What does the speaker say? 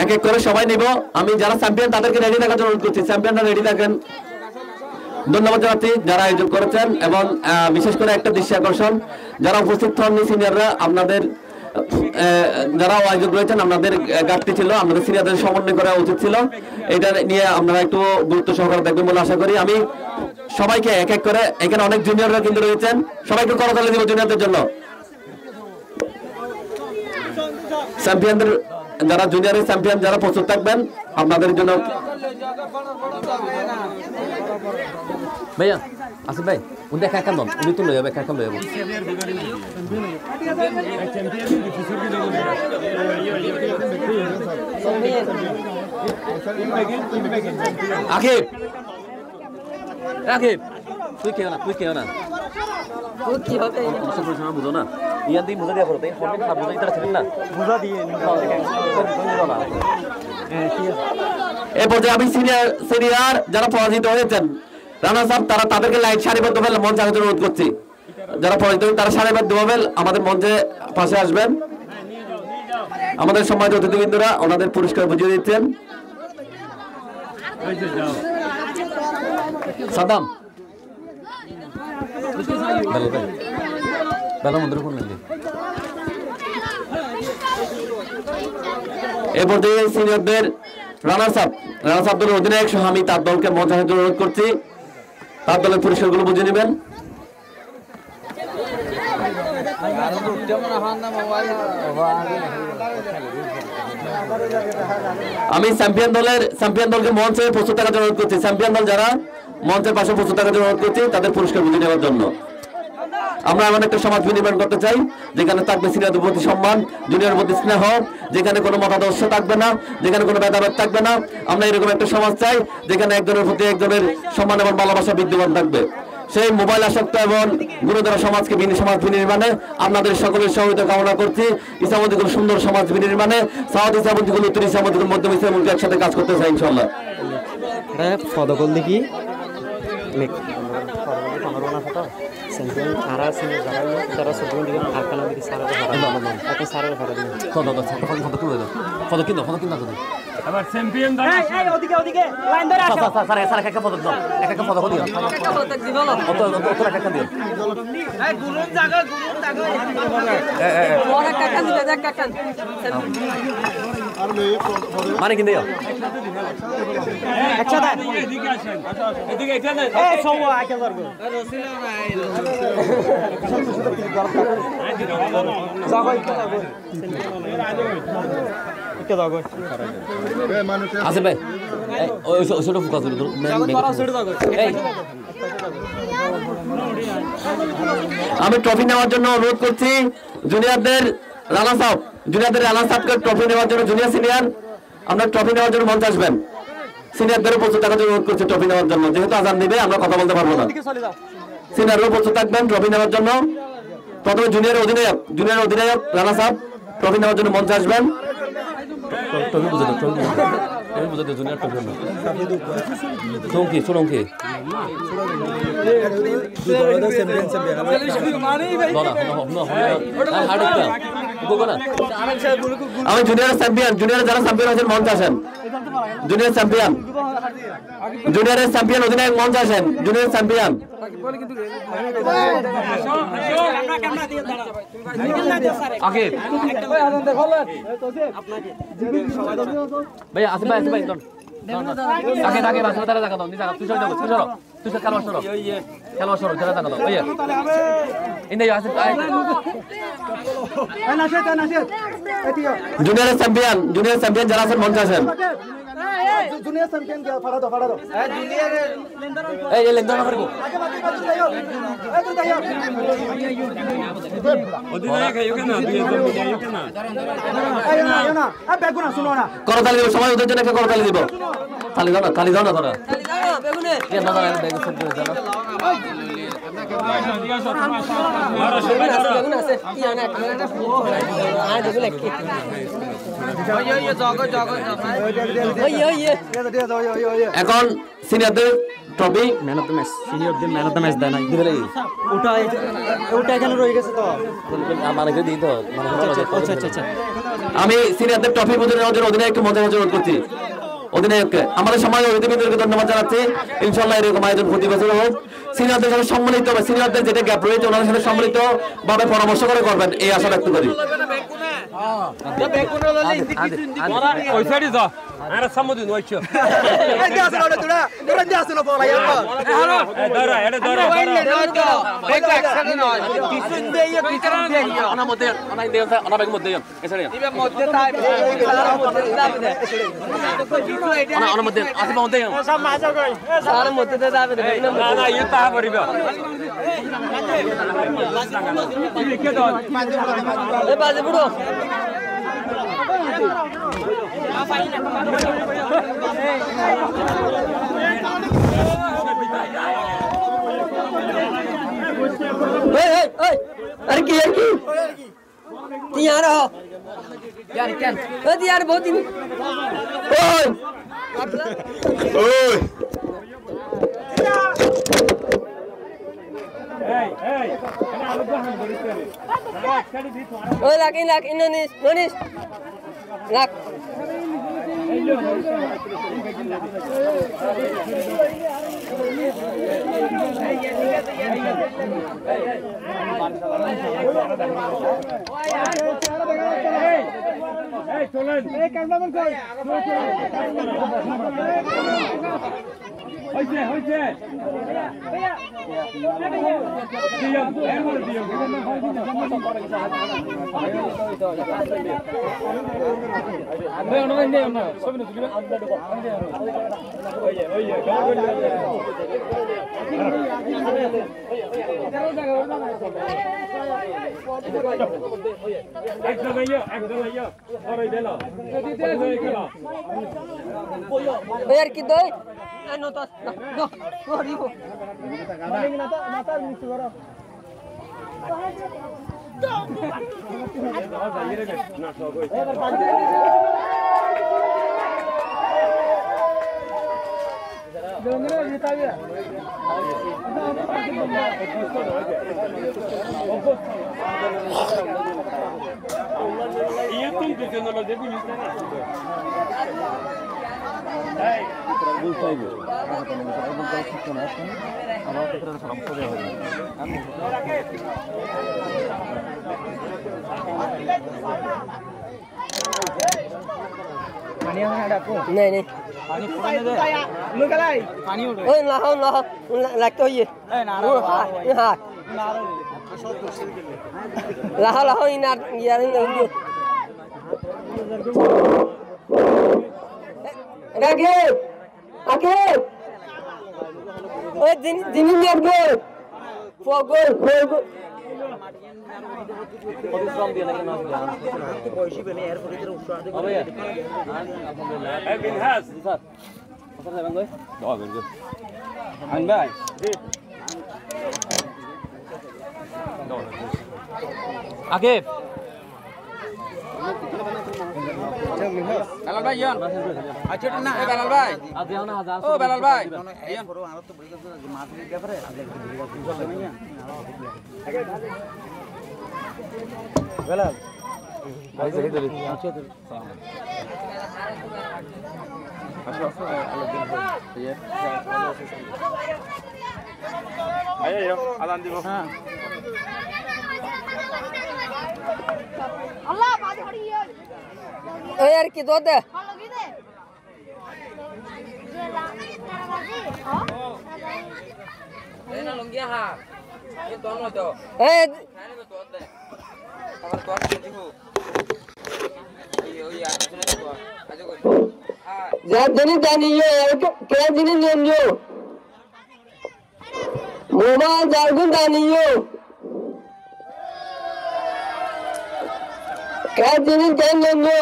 এক এক করে সবাই নিব। আমি যারা চ্যাম্পিয়ন তাদেরকে রেডি থাকার জন্য অনুরোধ করছি, চ্যাম্পিয়নরা রেডি থাকেন। ধন্যবাদ জানাচ্ছি যারা আয়োজন করেছেন এবং বিশেষ করে একটা দৃশ্য আকর্ষণ যারা উপস্থিত হননি সিনিয়ররা, আপনাদের যারা আয়োজক রয়েছেন আপনাদের ঘাটতি ছিল, আপনাদের সিনিয়রদের সমন্বয় করা উচিত ছিল। এটা নিয়ে আপনারা একটু গুরুত্ব সহকারে দেখবেন বলে আশা করি। আমি সবাইকে এক এক করে, এখানে অনেক জুনিয়ররা কিন্তু রয়েছেন, সবাইকে করতালি দিব জুনিয়রদের জন্য। চ্যাম্পিয়নদের যারা জুনিয়রের চ্যাম্পিয়ন যারা প্রস্তুত থাকবেন আপনাদের জন্য। ভাইয়া আসিফ ভাই উনি একা একা নন, উনি তো লয়ে যাবে, একা একা লয়ে যাবো। আকিব আকিব তুই কেউ না, তুই কেউ না, কি হবে বুঝো না, ইয়ার দিয়ে বুঝা দিয়া করো, তাই ফোন না বুঝাই তারা ছিলেন না বুঝা দিয়ে। এই পর্যায়ে আমি সিনিয়র যারা পরাজিত হয়েছেন রানার্স আপ তারা তাদেরকে লাইট সারিবদ্ধভাবে মঞ্চে আসার অনুরোধ করছি। যারা পরাজিত তারা সারিবদ্ধভাবে আমাদের মঞ্চে পাশে আসবেন। আমাদের সম্মানিত অতিথিবৃন্দরা ওনাদের পুরস্কার বুঝিয়ে দিচ্ছেন। সাদাম এ পর্যায়ে সিনিয়রদের রানার্স আপ দলের অধিনায়ক সহ আমি তার দলকে মঞ্চে আসার অনুরোধ করছি। তার দলের পুরস্কারগুলো বুঝে নেবেন। আমি চ্যাম্পিয়ন দলকে মঞ্চে প্রস্তুত থাকার জন্য অনুরোধ করছি। চ্যাম্পিয়ন দল যারা মঞ্চের পাশে প্রস্তুত থাকার জন্য অনুরোধ করছি তাদের পুরস্কার বুঝে নেওয়ার জন্য। আমরা এমন একটা সমাজ বিনির্মাণ করতে চাই যেখানে থাকবে সিনিয়রদের প্রতি সম্মান, জুনিয়র প্রতি স্নেহ, যেখানে কোনো মতাদর্শ থাকবে না, যেখানে কোনো ভেদাভেদ থাকবে না। আমরা এরকম একটা সমাজ চাই যেখানে একজনের প্রতি একজনের সম্মান এবং ভালোবাসা বিদ্যমান থাকবে। সেই মোবাইল আসক্ত এবং গুরুতর সমাজকে সমাজ বিনির্মাণে আপনাদের সকলের সহযোগিতা কামনা করছি। ইসলামীদের সুন্দর সমাজ বিনির্মাণে সাউথ ইসলামীগুলো উত্তর ইসলামীদের মধ্যম ইসলামীকে একসাথে কাজ করতে চাই ইনশাল্লাহ। ফদকল দেখি সারা যারা সবগুলো দিকে আটকানো দিকে সারা এখন সারা ভাড়া দিন ফদক কিনো আবার চ্যাম্পিয়ন দল ওদিকে ওদিকে লাইন ধরে আসো স্যার স্যার একটা ফদক দাও, একটা ফদক দিও, একটা ফদক দিও, অত একটা দিও। এই গুরুন জায়গা ওর একটা দিবে একটা মানে কি দিও আচ্ছা দা এদিকে আসেন, এদিকে এখানে এই সব আকে করব রসিলা নাই জায়গা কে দাও আসিফ ভাই ওই ওইটা ফোকাস করো আমি ট্রফি নেওয়ার জন্য অনুরোধ করছি জুনিয়রদের রানার্স আপকে ট্রফি নেওয়ার জন্য। জুনিয়র সিনিয়র আমরা ট্রফি নেওয়ার জন্য মঞ্চে আসবেন। সিনিয়রদেরও প্রস্তুত থাকার জন্য অনুরোধ করছি ট্রফি নেওয়ার জন্য, যেহেতু আজান দিবে আমরা কথা বলতে পারবো না। সিনিয়ররাও প্রস্তুত থাকবেন ট্রফি নেওয়ার জন্য। প্রথমে জুনিয়র অধিনায়ক রানার্স আপ ট্রফি নেওয়ার জন্য মঞ্চে আসবেন। ট্রফি বুঝে দাও জুনিয়র ট্রফি না চৌকি চৌকি আমি জুনিয়র যারা চ্যাম্পিয়ন আছেন মঞ্চে আসেন। জুনিয়রের চ্যাম্পিয়ন অধিনায়ক মঞ্চে আসেন। জুনিয়র চ্যাম্পিয়ন ভাই আসিফ ভাই আগে আগে বাসা তারা জায়গা দাও, তুই খেলোয়াড় সরো যারা জায়গা দাও। জুনিয়র চ্যাম্পিয়ন যারা আছেন মঞ্চে আসেন। জুনিয়র চ্যাম্পিয়ন কে ফাড়া দাও জুনিয়র এই লেন্দা না করব অধিনায়ক কেন না আ বেগুন শুনো না করতালি দিব, সবাই ওদের জন্য একটা করতালি দিব। তালি দাও না তোরা বেগুনে এ না না বেগুন সব করে দাও। বেগুন আছে কি আনা আর বেগুন কি এখন সিনিয়রদের trophy man of the match সিনিয়রদের ম্যান অফ দ্য ম্যাচ দেয় নাই ওটা এখানে রয়ে গেছে তো আমাকে দিই তো আচ্ছা আচ্ছা আচ্ছা আমি সিনিয়রদের ট্রফি প্রদানের জন্য অধিনায়ককে মঞ্চে অনুরোধ করছি। অধিনায়ককে আমাদের সমাজ অতিথিদেরকে ধন্যবাদ জানাচ্ছি। ইনশাল্লাহ এরকম আয়োজন প্রতি বছর হোক। সিনিয়রদের সাথে সম্মিলিত হবে, সিনিয়রদের যেটা গ্যাপ রয়েছে ওনাদের সাথে সম্মিলিত ভাবে পরামর্শ করে করবেন এই আশা ব্যক্ত করি। अरे की यार हो यार क्या यार बहुत दिन ओए ओए ओए लाख इनोनिस नोनिस लाख यार की दो no to no ribo mata mixu karo नहीं नहीं ओए लाओ लगता है ये हाँ लाओ इनार यार आगे आगे ओए जिनी नियर गो फोगो পরিশ্রম দিয়ে নাকি মাছ দেওয়া তো পয়সা পেলে এর পরে তোর উৎসাহ দেবে হবে আলহামদুলিল্লাহ এই বিনহাস স্যার কত যাবেন কই দাও বের কর আন ভাই জি আগে বেলাল ভাই ইয়ান আচ্ছা না এ বেলাল ভাই আজ যাও না হাজার ও বেলাল ভাই ইয়ান পুরো আর তো বলি যে মাছ দিতে পারে আগে চলে না বেলাল ভাই সহি ধরে আচ্ছা তো আচ্ছা আইয়া আদান দিব হ্যাঁ আল্লাহ বাজে হড়ি ओ यार की दो दे ভালো কি দে যে লা তারা বাজে এই না লঙ্গিয়া হা এই তো নয় তো ए খানে তো তোর দে আবার তোর দেখো ওই আর শুনে তো আজ কই হ্যাঁ जा दिन जानियो यार क्या दिन जानियो मोमा जागुन जानियो क्या दिन जानियो